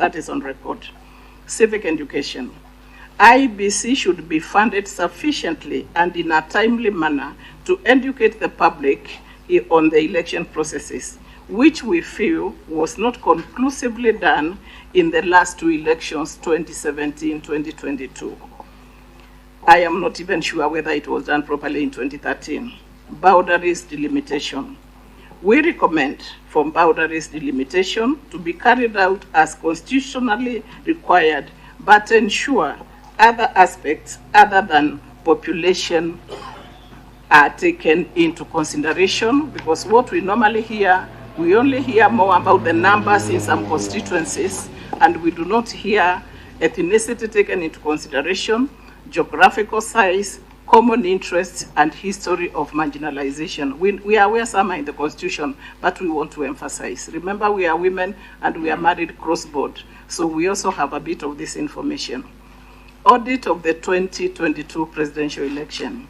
That is on record. Civic education. IEBC should be funded sufficiently and in a timely manner to educate the public on the election processes, which we feel was not conclusively done in the last two elections, 2017-2022. I am not even sure whether it was done properly in 2013. Boundaries delimitation. We recommend for boundaries delimitation to be carried out as constitutionally required, but ensure other aspects other than population are taken into consideration, because what we normally hear, we only hear more about the numbers in some constituencies, and we do not hear ethnicity taken into consideration, geographical size, common interests, and history of marginalization. We are aware some are in the Constitution, but we want to emphasize. Remember, we are women and we are married cross-board, so we also have a bit of this information. Audit of the 2022 presidential election.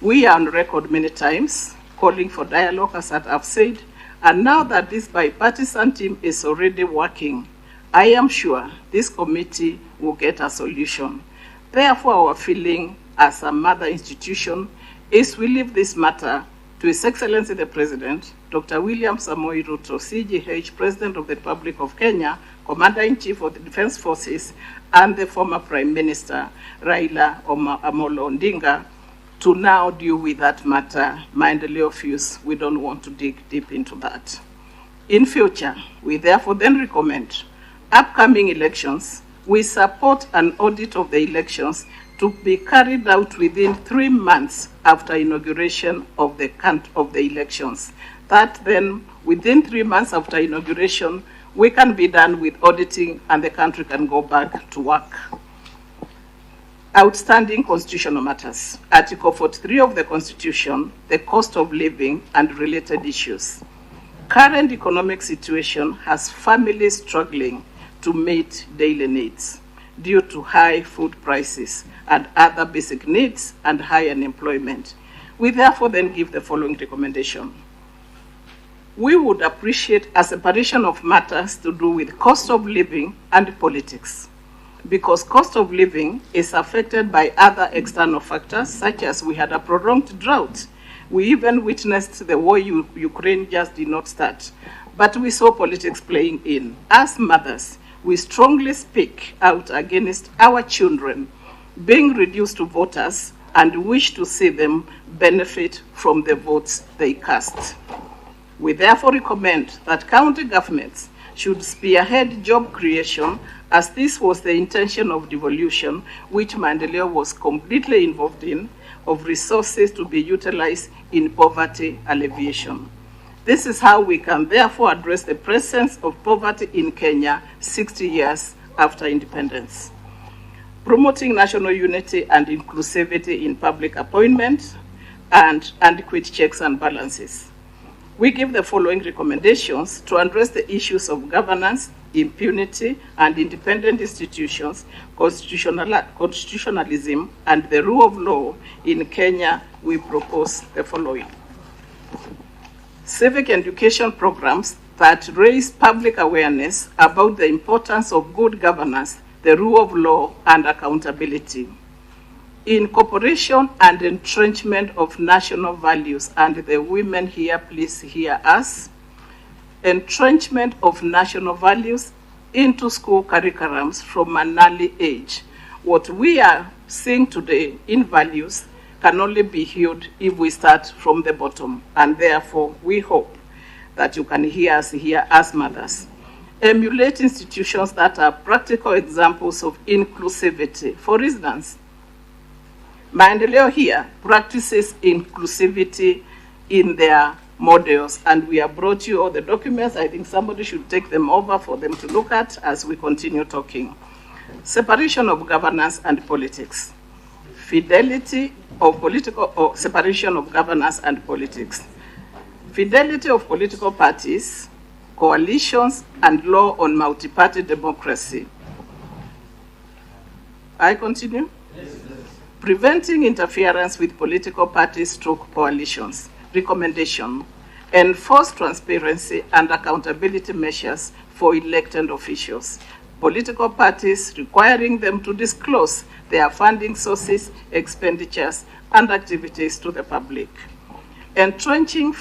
We are on record many times calling for dialogue, as I've said, and now that this bipartisan team is already working, I am sure this committee will get a solution. Therefore, our feeling as a mother institution is we leave this matter to His Excellency the President, Dr. William Samoei Ruto, CGH, President of the Republic of Kenya, Commander-in-Chief of the Defense Forces, and the former Prime Minister, Raila Amolo Odinga, to now deal with that matter. Maendeleo views, we don't want to dig deep into that. In future, we therefore then recommend upcoming elections, we support an audit of the elections to be carried out within 3 months after inauguration of the elections. That then, within 3 months after inauguration, we can be done with auditing and the country can go back to work. Outstanding constitutional matters. Article 43 of the Constitution, the cost of living and related issues. Current economic situation has families struggling to meet daily needs due to high food prices and other basic needs and high unemployment. We therefore then give the following recommendation. We would appreciate a separation of matters to do with cost of living and politics, because cost of living is affected by other external factors, such as we had a prolonged drought. We even witnessed the war Ukraine just did not start, but we saw politics playing in. As mothers, we strongly speak out against our children being reduced to voters and wish to see them benefit from the votes they cast. We therefore recommend that county governments should spearhead job creation, as this was the intention of devolution, which Maendeleo was completely involved in, of resources to be utilized in poverty alleviation. This is how we can therefore address the presence of poverty in Kenya 60 years after independence. Promoting national unity and inclusivity in public appointment and adequate checks and balances. We give the following recommendations to address the issues of governance, impunity, and independent institutions, constitutionalism, and the rule of law in Kenya. We propose the following. Civic education programs that raise public awareness about the importance of good governance, the rule of law, and accountability. Incorporation and entrenchment of national values, and the women here, please hear us. Entrenchment of national values into school curriculums from an early age. What we are seeing today in values can only be healed if we start from the bottom, and therefore we hope that you can hear us here as mothers. Emulate institutions that are practical examples of inclusivity. For instance, Maendeleo here practices inclusivity in their models, and we have brought you all the documents. I think somebody should take them over for them to look at as we continue talking. Separation of governance and politics. Fidelity of political, or separation of governance and politics. Fidelity of political parties, coalitions, and law on multi-party democracy. I continue? Yes. Preventing interference with political parties stroke coalitions. Recommendation. Enforce transparency and accountability measures for elected officials. Political parties requiring them to disclose their funding sources, expenditures, and activities to the public. Entrenching